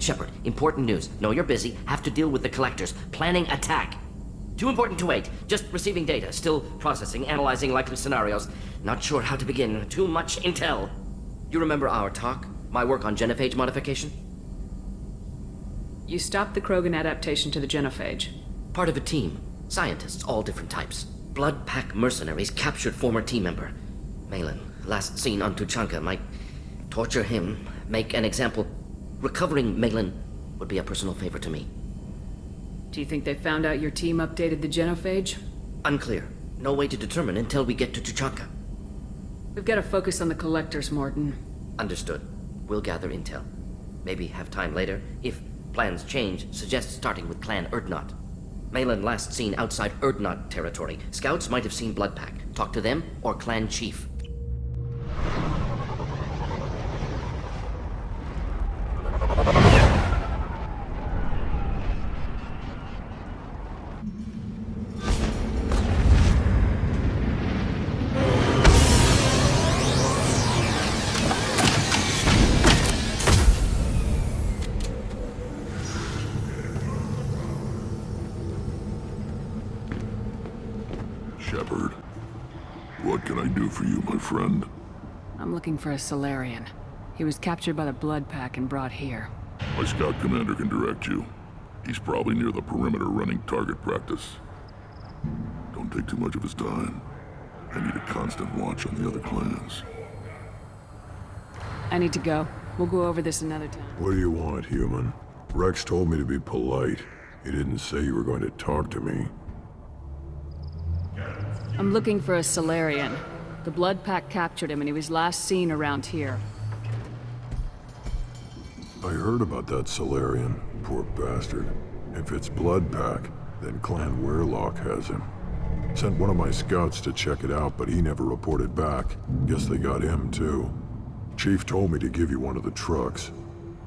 Shepard, important news. Know you're busy. Have to deal with the collectors. Planning attack. Too important to wait. Just receiving data. Still processing, analyzing likely scenarios. Not sure how to begin. Too much intel. You remember our talk? My work on Genophage modification? You stopped the Krogan adaptation to the Genophage. Part of a team. Scientists, all different types. Blood Pack mercenaries captured former team member. Maelon, last seen on Tuchanka, might torture him, make an example. Recovering Maelon would be a personal favor to me. Do you think they found out your team updated the Genophage? Unclear. No way to determine until we get to Tuchanka. We've got to focus on the collectors, Mordin. Understood. We'll gather intel. Maybe have time later. If plans change, suggest starting with Clan Urdnot. Maelon last seen outside Urdnot territory. Scouts might have seen Blood Pack. Talk to them or Clan Chief. Shepard, what can I do for you, my friend? I'm looking for a Solarian. He was captured by the Blood Pack and brought here. My scout commander can direct you. He's probably near the perimeter running target practice. Don't take too much of his time. I need a constant watch on the other clans. I need to go. We'll go over this another time. What do you want, human? Rex told me to be polite. He didn't say you were going to talk to me. I'm looking for a Solarian. The Blood Pack captured him and he was last seen around here. I heard about that Solarian. Poor bastard. If it's Blood Pack, then Clan Werlock has him. Sent one of my scouts to check it out, but he never reported back. Guess they got him too. Chief told me to give you one of the trucks.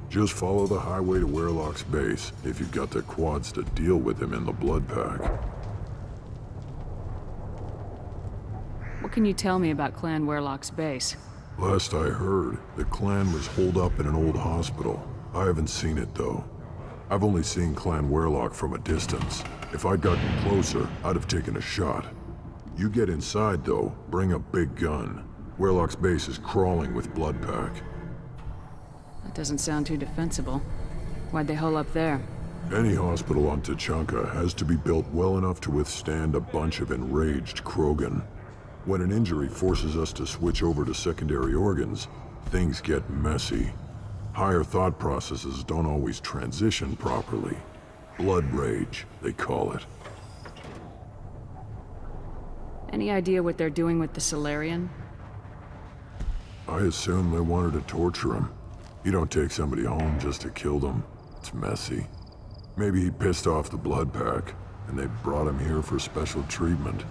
Just follow the highway to Werlock's base if you've got the quads to deal with him in the Blood Pack. What can you tell me about Clan Werlock's base? Last I heard, the clan was holed up in an old hospital. I haven't seen it though. I've only seen Clan Werlock from a distance. If I'd gotten closer, I'd have taken a shot. You get inside though, bring a big gun. Werlock's base is crawling with Blood Pack. That doesn't sound too defensible. Why'd they hole up there? Any hospital on Tuchanka has to be built well enough to withstand a bunch of enraged Krogan. When an injury forces us to switch over to secondary organs, things get messy. Higher thought processes don't always transition properly. Blood rage, they call it. Any idea what they're doing with the Solarian? I assume they wanted to torture him. You don't take somebody home just to kill them. It's messy. Maybe he pissed off the Blood Pack, and they brought him here for special treatment.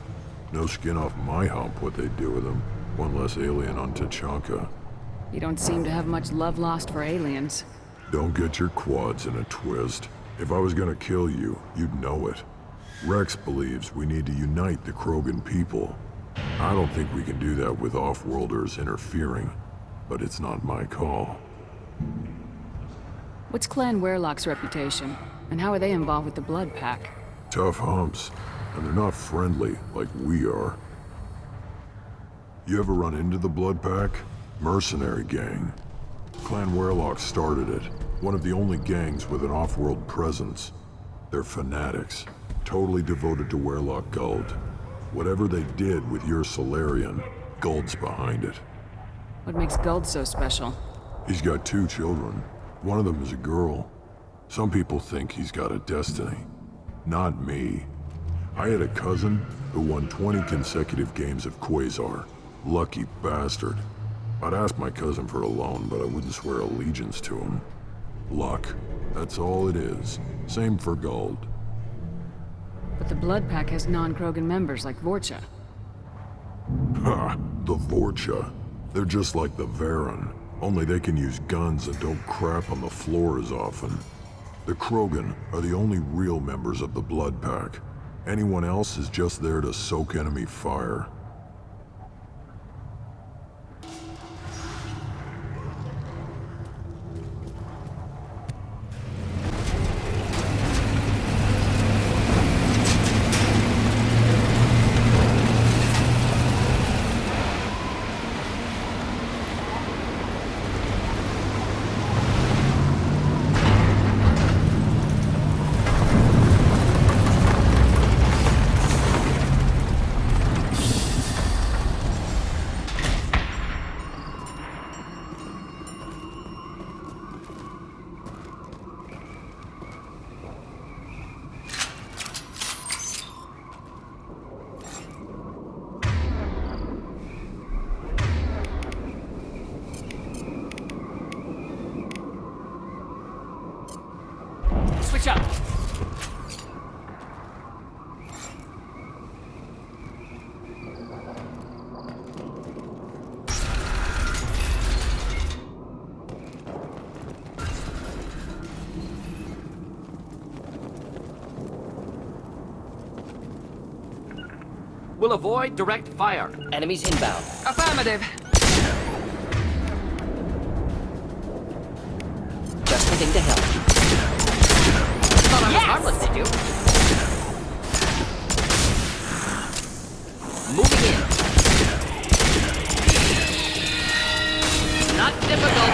No skin off my hump what they'd do with him. One less alien on Tuchanka. You don't seem to have much love lost for aliens. Don't get your quads in a twist. If I was gonna kill you, you'd know it. Rex believes we need to unite the Krogan people. I don't think we can do that with off-worlders interfering, but it's not my call. What's Clan Werlock's reputation? And how are they involved with the Blood Pack? Tough humps, and they're not friendly like we are. You ever run into the Blood Pack? Mercenary gang. Clan Werlock started it. One of the only gangs with an off-world presence. They're fanatics, totally devoted to Werlock Guld. Whatever they did with your Solarian, Guld's behind it. What makes Guld so special? He's got 2 children. One of them is a girl. Some people think he's got a destiny. Not me. I had a cousin who won 20 consecutive games of Quasar. Lucky bastard. I'd ask my cousin for a loan, but I wouldn't swear allegiance to him. Luck. That's all it is. Same for Guld. But the Blood Pack has non-Krogan members like Vorcha. Ha! The Vorcha. They're just like the Varen. Only they can use guns and don't crap on the floor as often. The Krogan are the only real members of the Blood Pack. Anyone else is just there to soak enemy fire. Switch up. We'll avoid direct fire. Enemies inbound. Affirmative. Just looking to help. Thought I was harmless, did you? Moving in. Not difficult.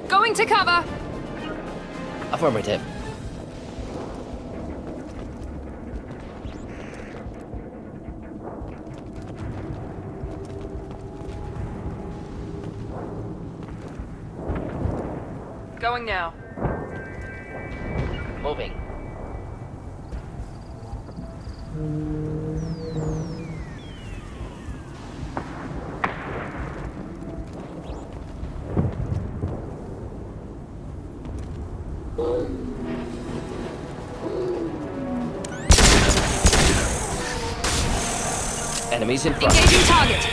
Going to cover. Affirmative. Going now. Moving. Enemies in front. Engaging target.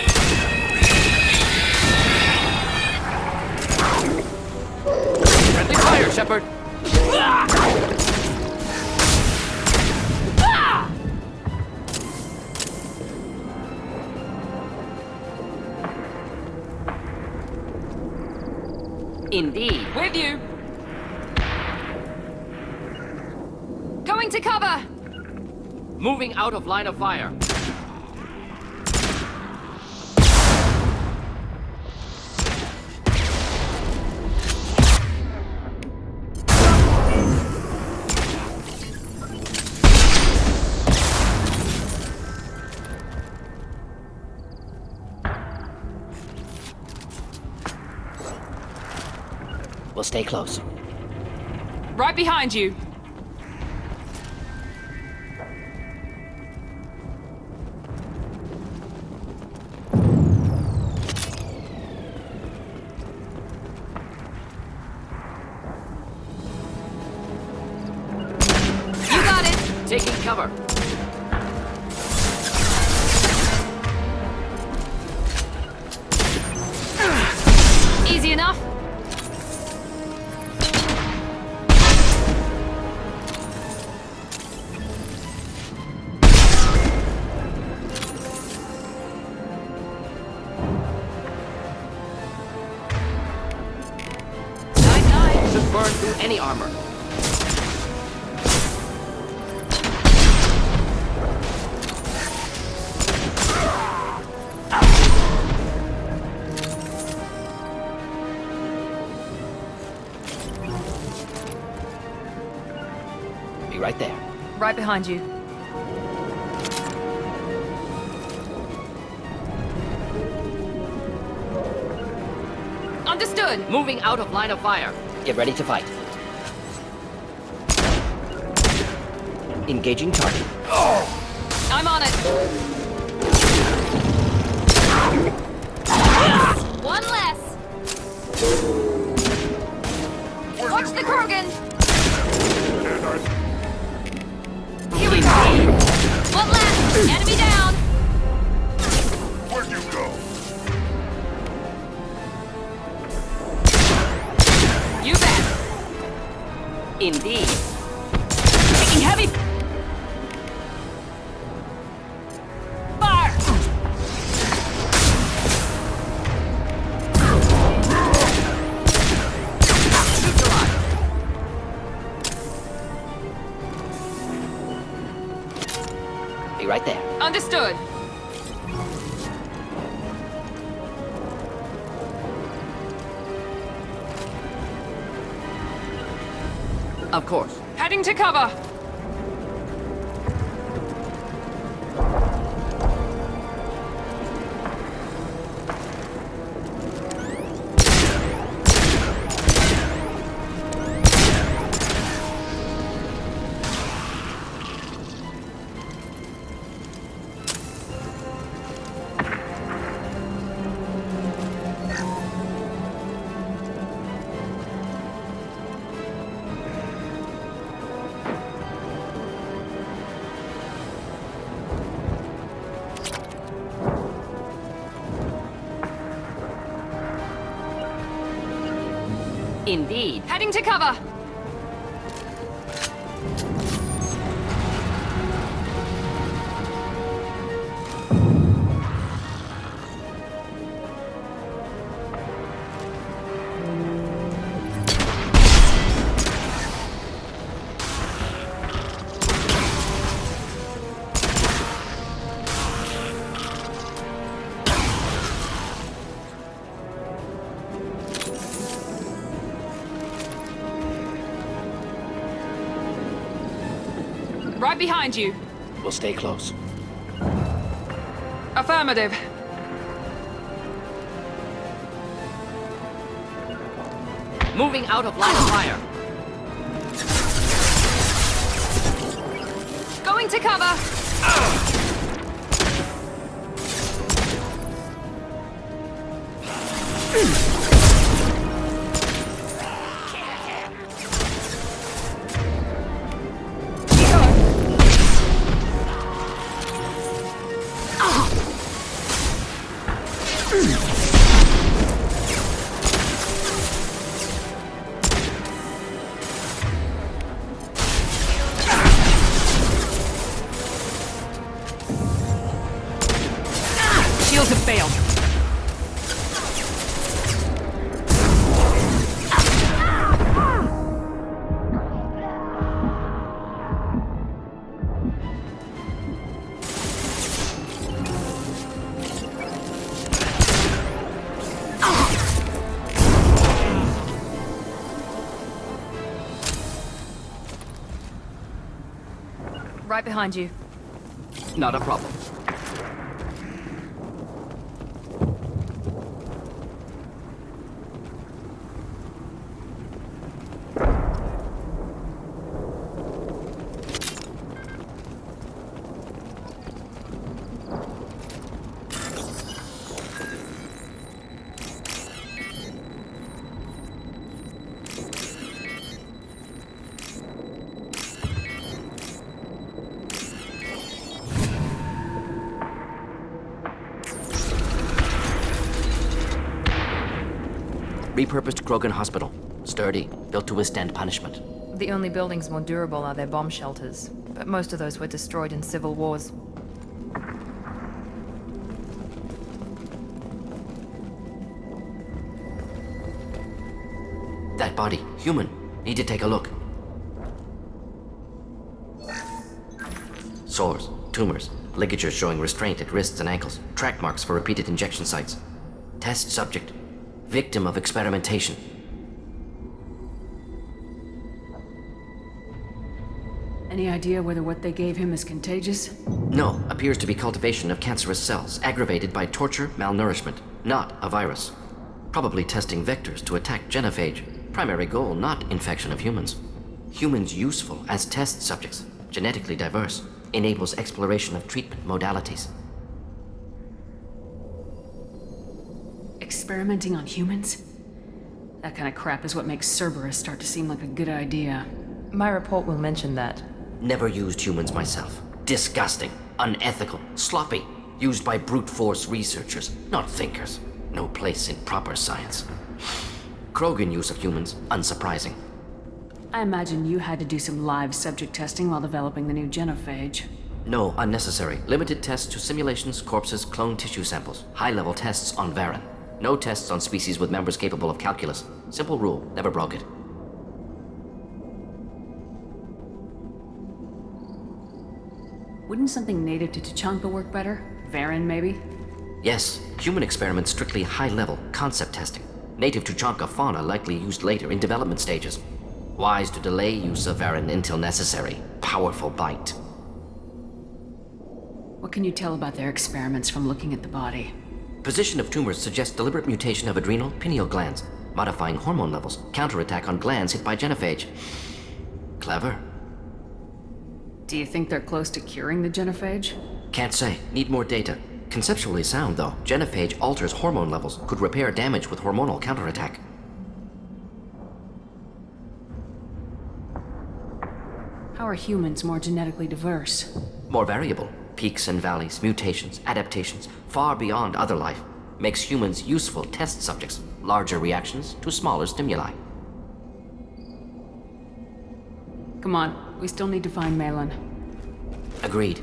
Friendly fire, Shepard. Indeed. With you. Going to cover. Moving out of line of fire. We'll stay close. Right behind you. You got it. Taking cover. Easy enough. Should burn through any armor. Be right there. Right behind you. Understood. Moving out of line of fire. Get ready to fight. Engaging target. I'm on it. One less. Watch the Krogan. Here we go. One less. Enemy down. Where'd you go? You bet. Indeed. Taking heavy. Fire. Be right there. Understood. Of course. Heading to cover. Indeed. Heading to cover! Right behind you. We'll stay close. Affirmative. Moving out of line of fire. Going to cover! Shields have failed. Right behind you. Not a problem. Repurposed Krogan hospital. Sturdy, built to withstand punishment. The only buildings more durable are their bomb shelters, but most of those were destroyed in civil wars. That body, human. Need to take a look. Sores, tumors, ligatures showing restraint at wrists and ankles, track marks for repeated injection sites. Test subject. Victim of experimentation. Any idea whether what they gave him is contagious? No, appears to be cultivation of cancerous cells, aggravated by torture, malnourishment, not a virus. Probably testing vectors to attack Genophage. Primary goal, not infection of humans. Humans useful as test subjects, genetically diverse, enables exploration of treatment modalities. Experimenting on humans? That kind of crap is what makes Cerberus start to seem like a good idea. My report will mention that. Never used humans myself. Disgusting, unethical, sloppy. Used by brute force researchers, not thinkers. No place in proper science. Krogan use of humans, unsurprising. I imagine you had to do some live subject testing while developing the new Genophage. No, unnecessary. Limited tests to simulations, corpses, cloned tissue samples. High-level tests on Varen. No tests on species with members capable of calculus. Simple rule, never broke it. Wouldn't something native to Tuchanka work better? Varen, maybe? Yes, human experiments strictly high-level, concept testing. Native Tuchanka fauna likely used later in development stages. Wise to delay use of Varen until necessary. Powerful bite. What can you tell about their experiments from looking at the body? Position of tumors suggests deliberate mutation of adrenal, pineal glands, modifying hormone levels, counterattack on glands hit by Genophage. Clever. Do you think they're close to curing the Genophage? Can't say. Need more data. Conceptually sound, though. Genophage alters hormone levels, could repair damage with hormonal counterattack. How are humans more genetically diverse? More variable. Peaks and valleys, mutations, adaptations, far beyond other life. Makes humans useful test subjects. Larger reactions to smaller stimuli. Come on, we still need to find Maelon. Agreed.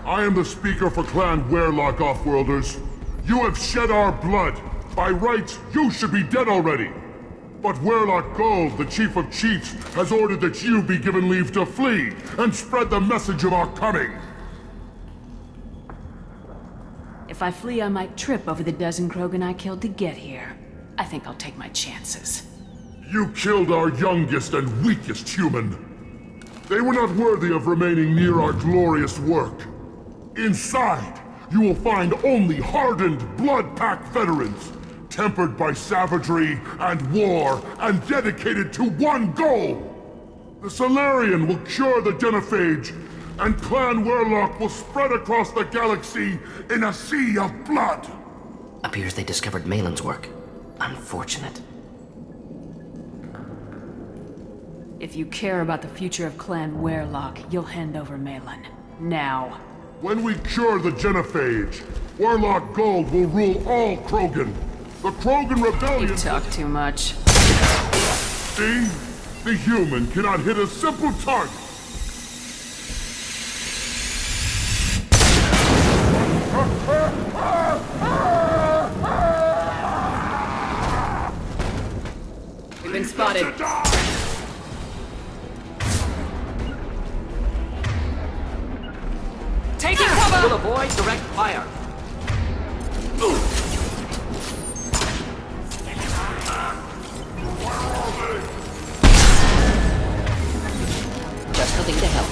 I am the speaker for Clan Werlock, Offworlders. You have shed our blood. By rights, you should be dead already. But Werlock Gold, the Chief of Chiefs, has ordered that you be given leave to flee and spread the message of our coming. If I flee, I might trip over the dozen Krogan I killed to get here. I think I'll take my chances. You killed our youngest and weakest human. They were not worthy of remaining near our glorious work. Inside, you will find only hardened blood-packed veterans, tempered by savagery and war, and dedicated to one goal. The Solarian will cure the Genophage, and Clan Werlock will spread across the galaxy in a sea of blood. Appears they discovered Maelon's work. Unfortunate. If you care about the future of Clan Werlock, you'll hand over Maelon. Now. When we cure the Genophage, Werlock Gold will rule all Krogan. The Krogan Rebellion... You talk too much. See? The human cannot hit a simple target. We've been spotted. Taking cover! We'll avoid direct fire. Just nothing to help.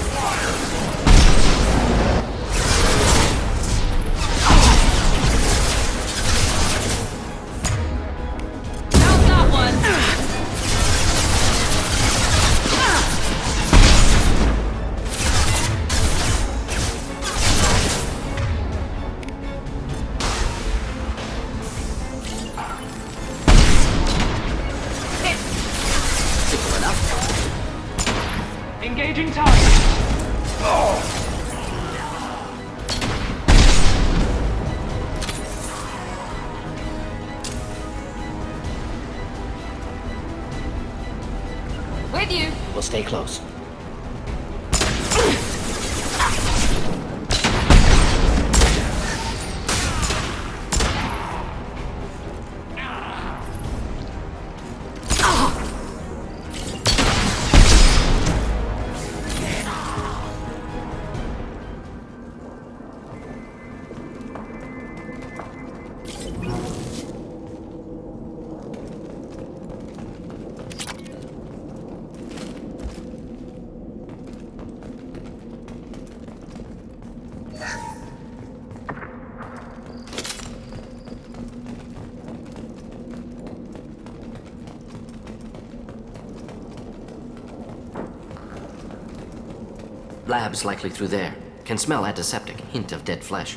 How's that one? Engaging target. With you. We'll stay close. Labs likely through there. Can smell antiseptic, hint of dead flesh.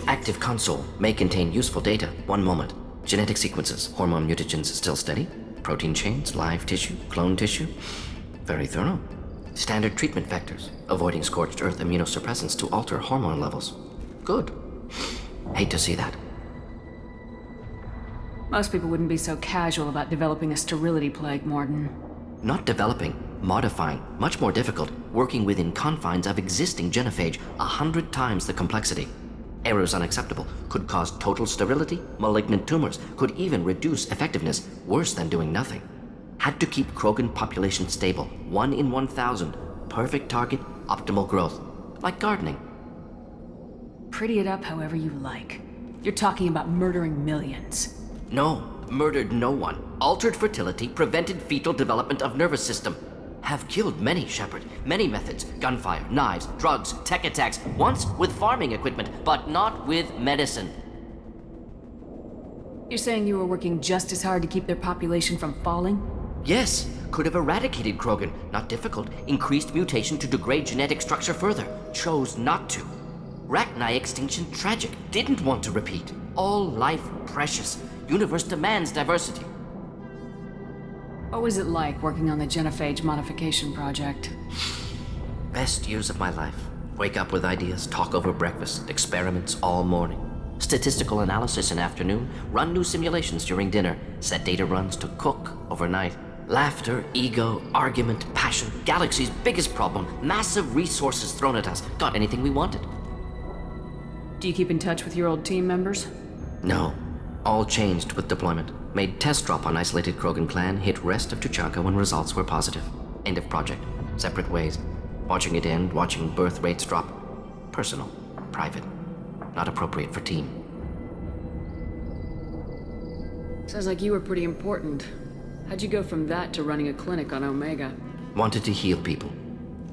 Active console may contain useful data. One moment. Genetic sequences, hormone mutagens still steady. Protein chains, live tissue, clone tissue. Very thorough. Standard treatment vectors, avoiding scorched earth immunosuppressants to alter hormone levels. Good. Hate to see that. Most people wouldn't be so casual about developing a sterility plague, Mordin. Not developing, modifying, much more difficult, working within confines of existing genophage, 100 times the complexity. Errors unacceptable, could cause total sterility, malignant tumors, could even reduce effectiveness, worse than doing nothing. Had to keep Krogan population stable, 1 in 1,000, perfect target, optimal growth, like gardening. Pretty it up however you like. You're talking about murdering millions. No, murdered no one. Altered fertility, prevented fetal development of nervous system. Have killed many, Shepard. Many methods. Gunfire, knives, drugs, tech attacks. Once with farming equipment, but not with medicine. You're saying you were working just as hard to keep their population from falling? Yes, could have eradicated Krogan. Not difficult. Increased mutation to degrade genetic structure further. Chose not to. Rachni extinction tragic. Didn't want to repeat. All life precious. Universe demands diversity. What was it like working on the Genophage modification project? Best years of my life. Wake up with ideas, talk over breakfast, experiments all morning. Statistical analysis in afternoon, run new simulations during dinner, set data runs to cook overnight. Laughter, ego, argument, passion, galaxy's biggest problem, massive resources thrown at us. Got anything we wanted. Do you keep in touch with your old team members? No. All changed with deployment. Made test drop on isolated Krogan clan, hit rest of Tuchanka when results were positive. End of project. Separate ways. Watching it end, watching birth rates drop. Personal. Private. Not appropriate for team. Sounds like you were pretty important. How'd you go from that to running a clinic on Omega? Wanted to heal people.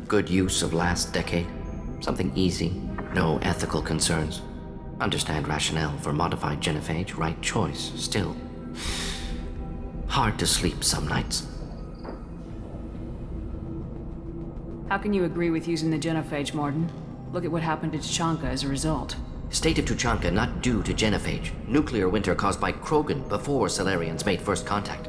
Good use of last decade. Something easy. No ethical concerns. Understand rationale for modified genophage, right choice, still. Hard to sleep some nights. How can you agree with using the genophage, Mordin? Look at what happened to Tuchanka as a result. State of Tuchanka not due to genophage. Nuclear winter caused by Krogan before Salarians made first contact.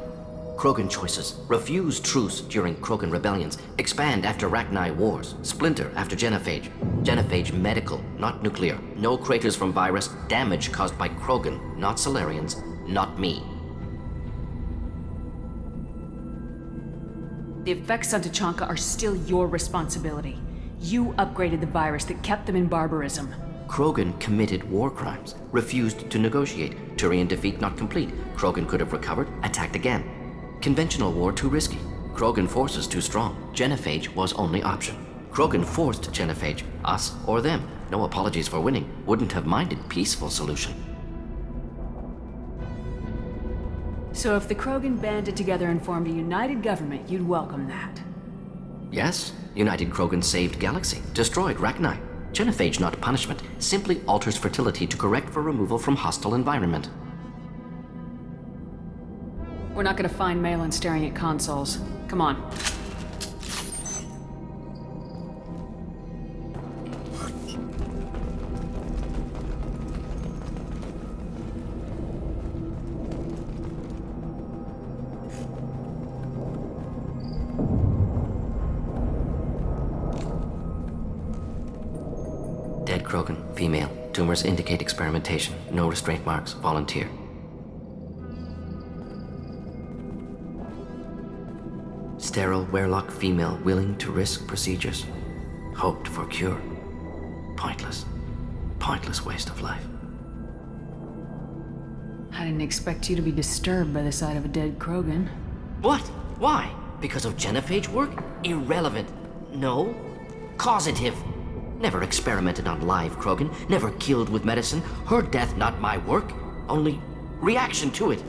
Krogan choices. Refuse truce during Krogan rebellions. Expand after Rachni wars. Splinter after genophage. Genophage medical, not nuclear. No craters from virus. Damage caused by Krogan, not Salarians, not me. The effects on Tuchanka are still your responsibility. You upgraded the virus that kept them in barbarism. Krogan committed war crimes. Refused to negotiate. Turian defeat not complete. Krogan could have recovered, attacked again. Conventional war too risky. Krogan forces too strong. Genophage was only option. Krogan forced genophage. Us or them. No apologies for winning. Wouldn't have minded peaceful solution. So if the Krogan banded together and formed a united government, you'd welcome that. Yes, United Krogan saved Galaxy. Destroyed Rachni. Genophage not punishment. Simply alters fertility to correct for removal from hostile environment. We're not gonna find Maelon staring at consoles. Come on. Dead Krogan, female. Tumors indicate experimentation. No restraint marks. Volunteer. Sterile Werelock female willing to risk procedures. Hoped for cure. Pointless. Pointless waste of life. I didn't expect you to be disturbed by the sight of a dead Krogan. What? Why? Because of genophage work? Irrelevant. No. Causative. Never experimented on live Krogan. Never killed with medicine. Her death not my work. Only reaction to it.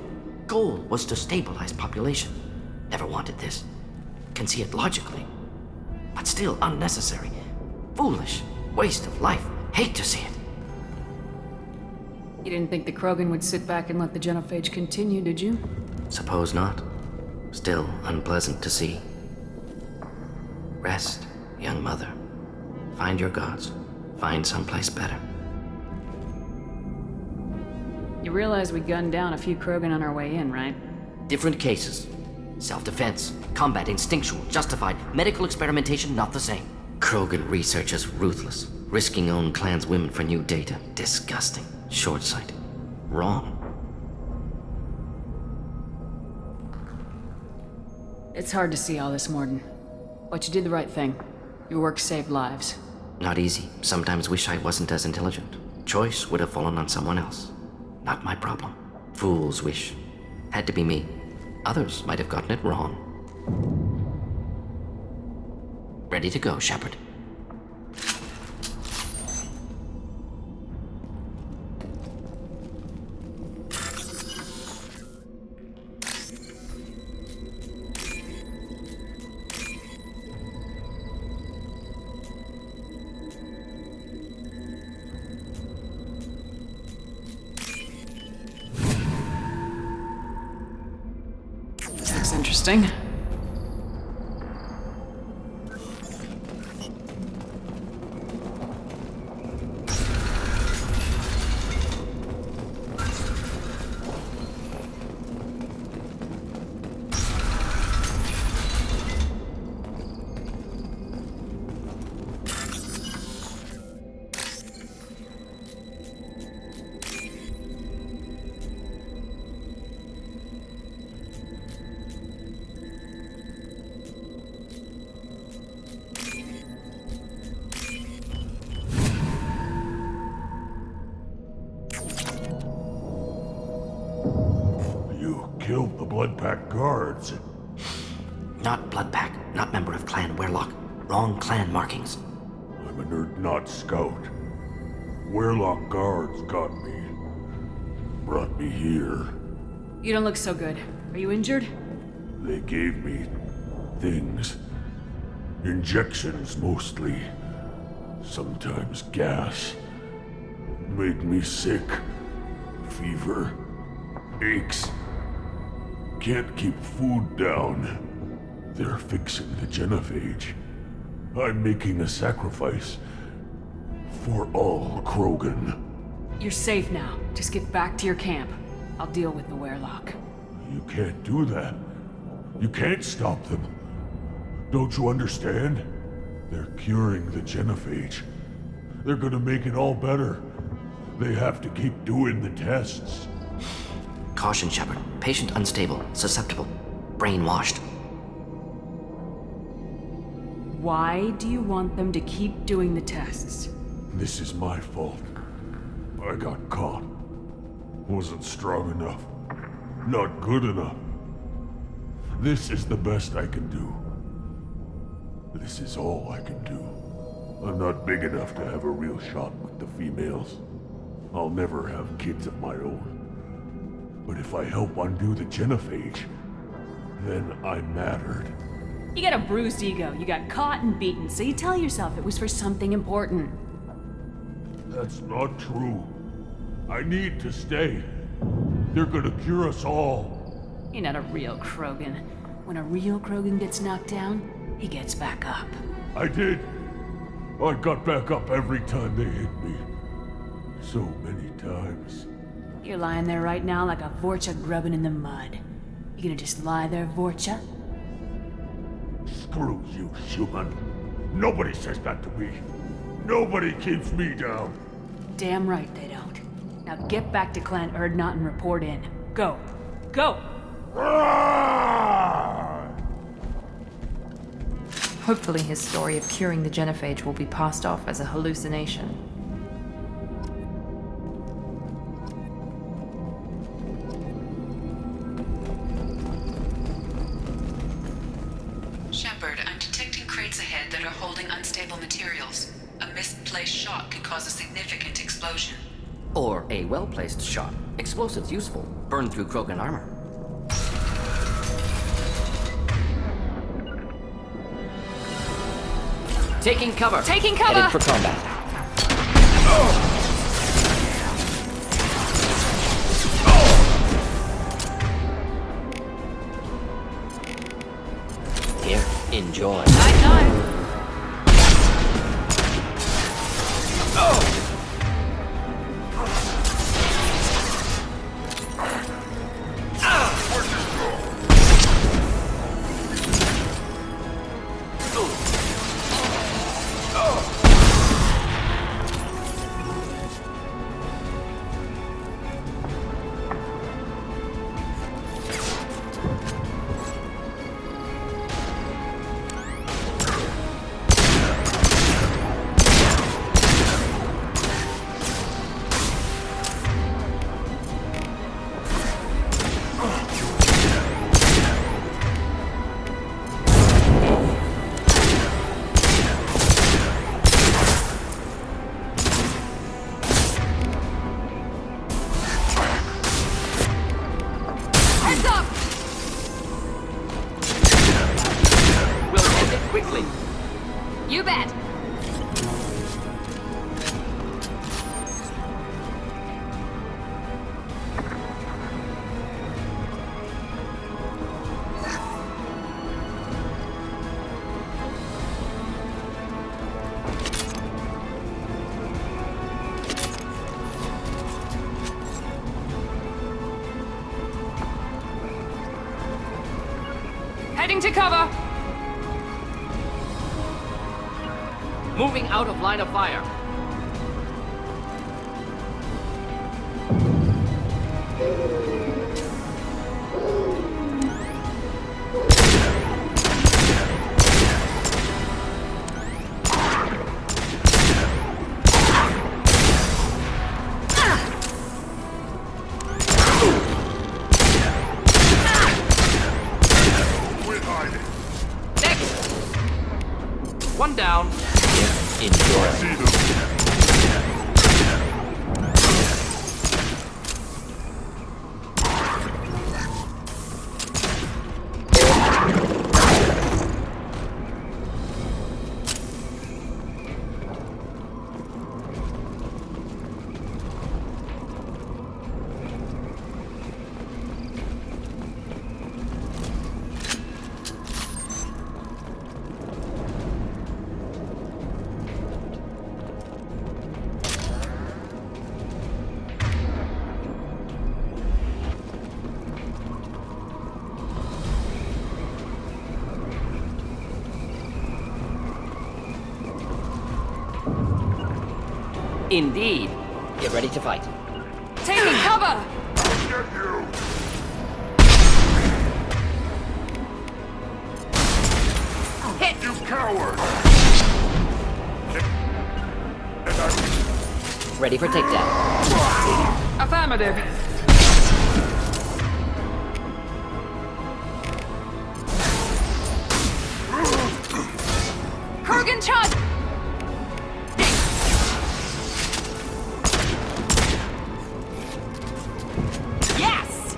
Goal was to stabilize population. Never wanted this. Can see it logically. But still unnecessary. Foolish. Waste of life. Hate to see it. You didn't think the Krogan would sit back and let the genophage continue, did you? Suppose not. Still unpleasant to see. Rest, young mother. Find your gods. Find someplace better. You realize we gunned down a few Krogan on our way in, right? Different cases. Self-defense, combat instinctual, justified, medical experimentation not the same. Krogan research is ruthless, risking own clan's women for new data. Disgusting. Short-sighted. Wrong. It's hard to see all this, Mordin. But you did the right thing. Your work saved lives. Not easy. Sometimes wish I wasn't as intelligent. Choice would have fallen on someone else. Not my problem. Fool's wish. Had to be me. Others might have gotten it wrong. Ready to go, Shepard. Interesting. Killed the Blood Pack guards. Not Bloodpack, not member of Clan Werlock. Wrong clan markings. I'm a nerd, not scout. Werlock guards got me. Brought me here. You don't look so good. Are you injured? They gave me things. Injections, mostly. Sometimes gas. Made me sick. Fever. Aches. Can't keep food down. They're fixing the Genophage. I'm making a sacrifice. For all Krogan. You're safe now. Just get back to your camp. I'll deal with the Werlock. You can't do that. You can't stop them. Don't you understand? They're curing the Genophage. They're gonna make it all better. They have to keep doing the tests. Caution, Shepard. Patient unstable, susceptible, brainwashed. Why do you want them to keep doing the tests? This is my fault. I got caught. Wasn't strong enough. Not good enough. This is the best I can do. This is all I can do. I'm not big enough to have a real shot with the females. I'll never have kids of my own. But if I help undo the Genophage, then I mattered. You got a bruised ego. You got caught and beaten, so you tell yourself it was for something important. That's not true. I need to stay. They're gonna cure us all. You're not a real Krogan. When a real Krogan gets knocked down, he gets back up. I did. I got back up every time they hit me. So many times. You're lying there right now like a Vorcha grubbing in the mud. You gonna just lie there, Vorcha? Screw you, human. Nobody says that to me. Nobody keeps me down. Damn right they don't. Now get back to Clan Urdnot and report in. Go. Go! Hopefully his story of curing the Genophage will be passed off as a hallucination. Shepard, I'm detecting crates ahead that are holding unstable materials. A misplaced shot could cause a significant explosion. Or a well-placed shot. Explosives useful. Burn through Krogan armor. Taking cover. Taking cover! Headed for combat. Here, enjoy. Night. Getting to cover! Moving out of line of fire. One down. Enjoy. Indeed. Get ready to fight. Taking cover! Get you! Hit! You coward! Ready for takedown. Affirmative. Krogan charge! Yes!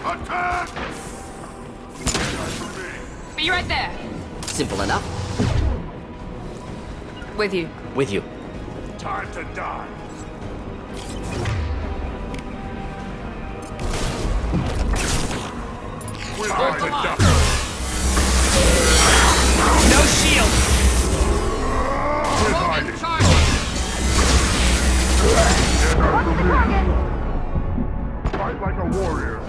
Attack! Be right there. Simple enough. With you. With you. Time to die. Time to die. No shield. Quit hiding. Charge! Fight like a warrior.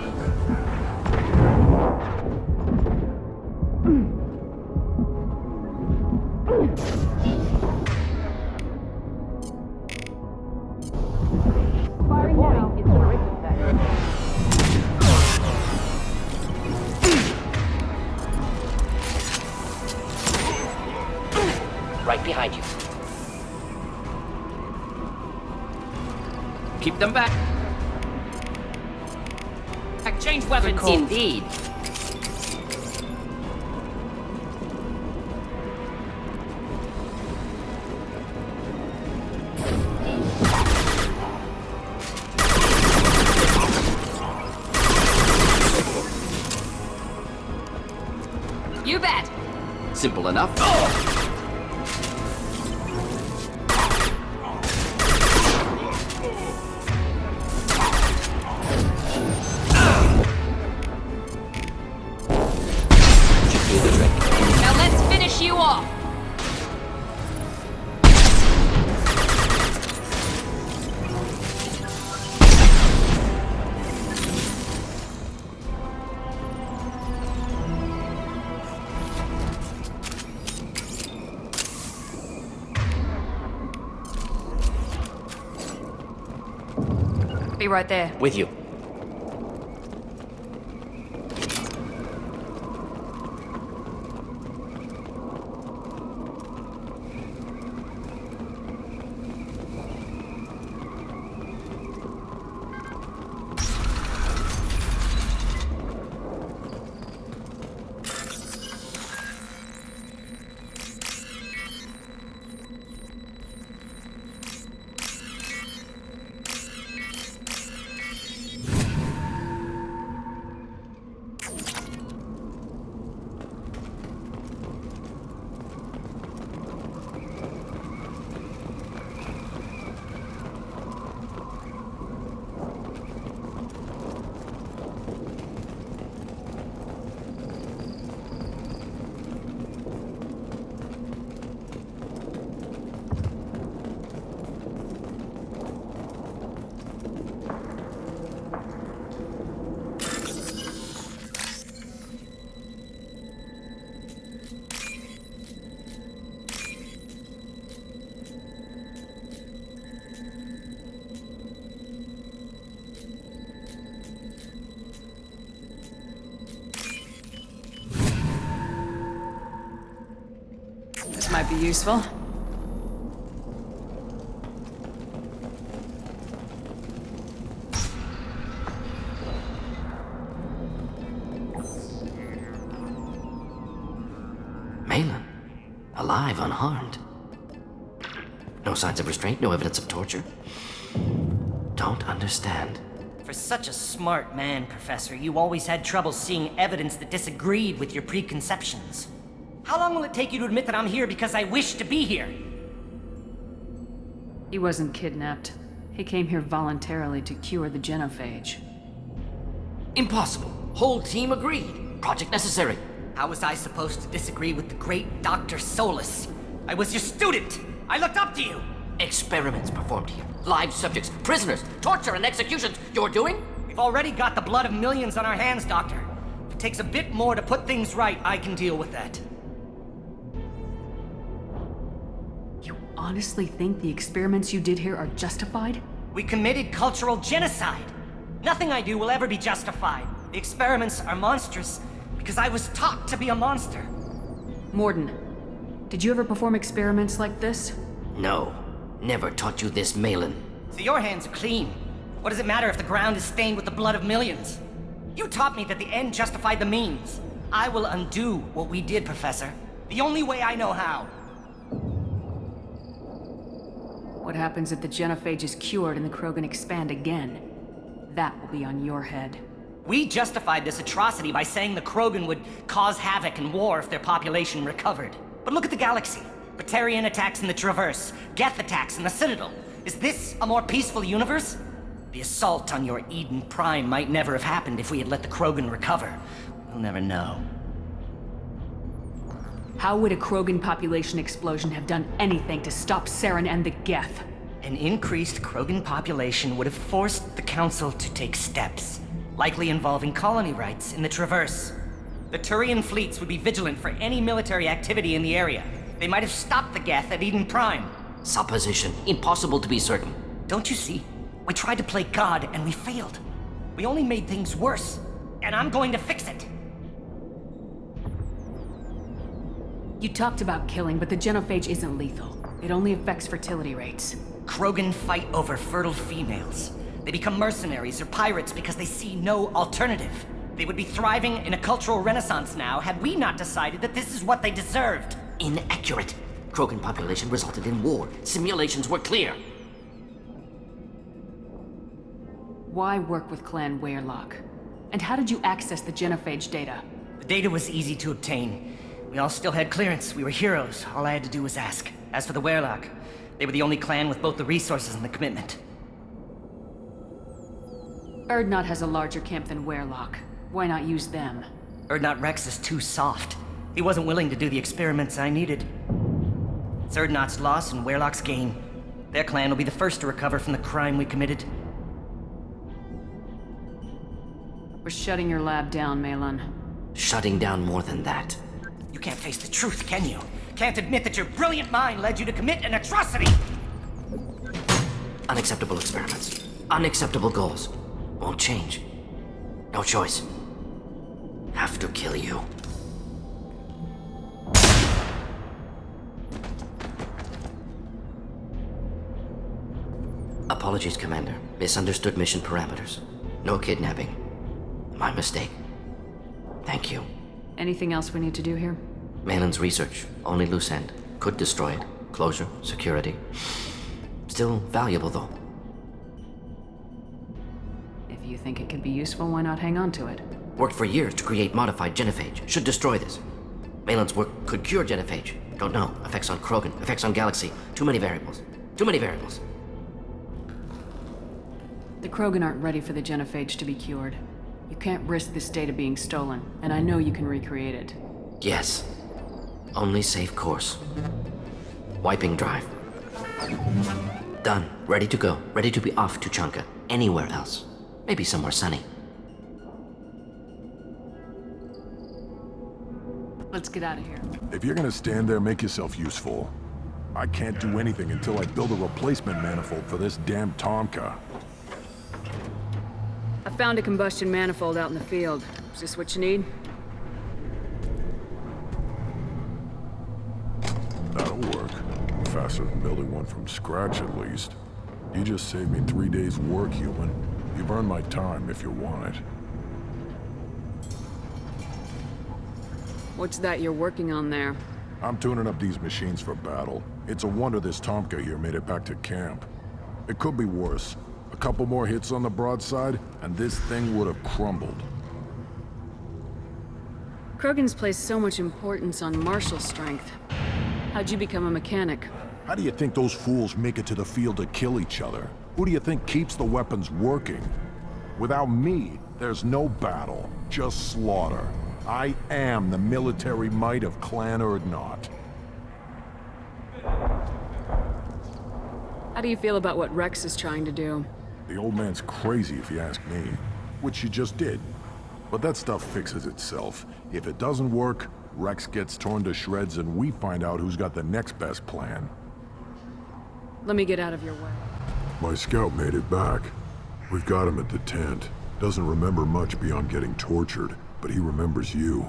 Right behind you. Keep them back. Change weapons. Indeed. You bet. Simple enough. Do the trick. Now let's finish you off. Be right there. With you. might be useful. Maelon, alive, unharmed. No signs of restraint, no evidence of torture. Don't understand. For such a smart man, Professor, you always had trouble seeing evidence that disagreed with your preconceptions. How long will it take you to admit that I'm here because I wish to be here? He wasn't kidnapped. He came here voluntarily to cure the Genophage. Impossible. Whole team agreed. Project necessary. How was I supposed to disagree with the great Dr. Solus? I was your student! I looked up to you! Experiments performed here. Live subjects, prisoners, torture and executions. You're doing? We've already got the blood of millions on our hands, Doctor. If it takes a bit more to put things right, I can deal with that. You honestly think the experiments you did here are justified? We committed cultural genocide. Nothing I do will ever be justified. The experiments are monstrous because I was taught to be a monster. Mordin, did you ever perform experiments like this? No. Never taught you this, Maelon. So your hands are clean. What does it matter if the ground is stained with the blood of millions? You taught me that the end justified the means. I will undo what we did, Professor. The only way I know how. What happens if the Genophage is cured and the Krogan expand again? That will be on your head. We justified this atrocity by saying the Krogan would cause havoc and war if their population recovered. But look at the galaxy. Batarian attacks in the Traverse, Geth attacks in the Citadel. Is this a more peaceful universe? The assault on your Eden Prime might never have happened if we had let the Krogan recover. We'll never know. How would a Krogan population explosion have done anything to stop Saren and the Geth? An increased Krogan population would have forced the Council to take steps, likely involving colony rights in the Traverse. The Turian fleets would be vigilant for any military activity in the area. They might have stopped the Geth at Eden Prime. Supposition. Impossible to be certain. Don't you see? We tried to play God and we failed. We only made things worse. And I'm going to fix it. You talked about killing, but the Genophage isn't lethal. It only affects fertility rates. Krogan fight over fertile females. They become mercenaries or pirates because they see no alternative. They would be thriving in a cultural renaissance now had we not decided that this is what they deserved. Inaccurate. Krogan population resulted in war. Simulations were clear. Why work with Clan Weyrloc? And how did you access the Genophage data? The data was easy to obtain. We all still had clearance. We were heroes. All I had to do was ask. As for the Weyrloc, they were the only clan with both the resources and the commitment. Urdnot has a larger camp than Weyrloc. Why not use them? Urdnot Rex is too soft. He wasn't willing to do the experiments I needed. It's Urdnot's loss and Weyrloc's gain. Their clan will be the first to recover from the crime we committed. We're shutting your lab down, Maelon. Shutting down more than that. You can't face the truth, can you? Can't admit that your brilliant mind led you to commit an atrocity! Unacceptable experiments. Unacceptable goals. Won't change. No choice. Have to kill you. Apologies, Commander. Misunderstood mission parameters. No kidnapping. My mistake. Thank you. Anything else we need to do here? Maelon's research. Only loose end. Could destroy it. Closure. Security. Still valuable, though. If you think it could be useful, why not hang on to it? Worked for years to create modified Genophage. Should destroy this. Maelon's work could cure Genophage. Don't know. Effects on Krogan. Effects on Galaxy. Too many variables. Too many variables. The Krogan aren't ready for the Genophage to be cured. You can't risk this data being stolen, and I know you can recreate it. Yes. Only safe course. Wiping drive. Done. Ready to go. Ready to be off Tuchanka. Anywhere else. Maybe somewhere sunny. Let's get out of here. If you're gonna stand there, make yourself useful. I can't do anything until I build a replacement manifold for this damn Tuchanka. I found a combustion manifold out in the field. Is this what you need? That'll Thanks for building one from scratch, at least. You just saved me 3 days' work, human. You've earned my time if you want it. What's that you're working on there? I'm tuning up these machines for battle. It's a wonder this Tuchanka here made it back to camp. It could be worse. A couple more hits on the broadside, and this thing would have crumbled. Krogan's placed so much importance on martial strength. How'd you become a mechanic? How do you think those fools make it to the field to kill each other? Who do you think keeps the weapons working? Without me, there's no battle, just slaughter. I am the military might of Clan Urdnot. How do you feel about what Rex is trying to do? The old man's crazy if you ask me, which you just did. But that stuff fixes itself. If it doesn't work, Rex gets torn to shreds and we find out who's got the next best plan. Let me get out of your way. My scout made it back. We've got him at the tent. Doesn't remember much beyond getting tortured, but he remembers you.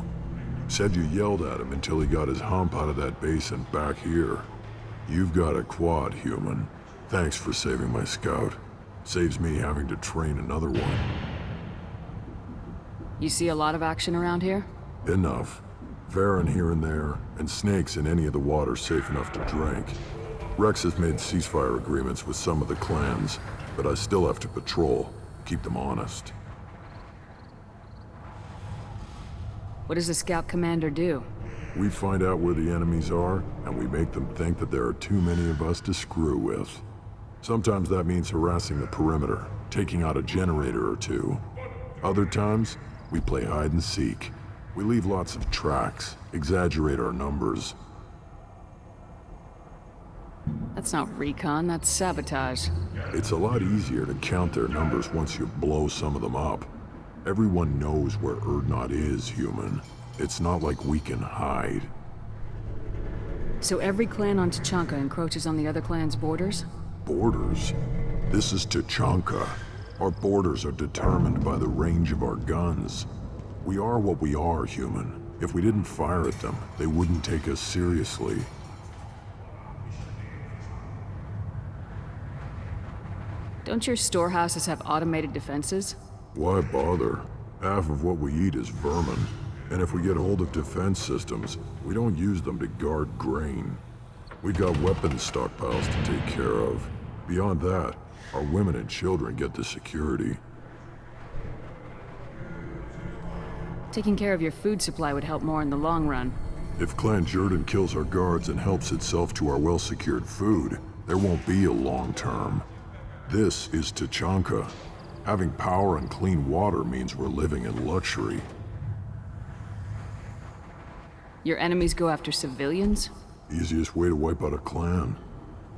Said you yelled at him until he got his hump out of that base and back here. You've got a quad, human. Thanks for saving my scout. Saves me having to train another one. You see a lot of action around here? Enough. Varen here and there, and snakes in any of the water safe enough to drink. Rex has made ceasefire agreements with some of the clans, but I still have to patrol, keep them honest. What does the scout commander do? We find out where the enemies are, and we make them think that there are too many of us to screw with. Sometimes that means harassing the perimeter, taking out a generator or two. Other times, we play hide and seek. We leave lots of tracks, exaggerate our numbers. That's not recon, that's sabotage. It's a lot easier to count their numbers once you blow some of them up. Everyone knows where Urdnot is, human. It's not like we can hide. So every clan on Tuchanka encroaches on the other clan's borders? Borders? This is Tuchanka. Our borders are determined by the range of our guns. We are what we are, human. If we didn't fire at them, they wouldn't take us seriously. Don't your storehouses have automated defenses? Why bother? Half of what we eat is vermin. And if we get hold of defense systems, we don't use them to guard grain. We got weapons stockpiles to take care of. Beyond that, our women and children get the security. Taking care of your food supply would help more in the long run. If Clan Jordan kills our guards and helps itself to our well-secured food, there won't be a long term. This is Tuchanka. Having power and clean water means we're living in luxury. Your enemies go after civilians? Easiest way to wipe out a clan.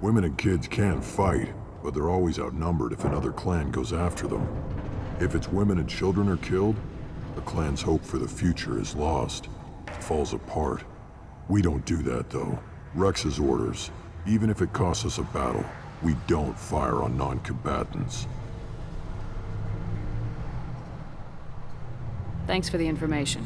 Women and kids can fight, but they're always outnumbered if another clan goes after them. If its women and children are killed, the clan's hope for the future is lost. It falls apart. We don't do that, though. Rex's orders. Even if it costs us a battle, we don't fire on non-combatants. Thanks for the information.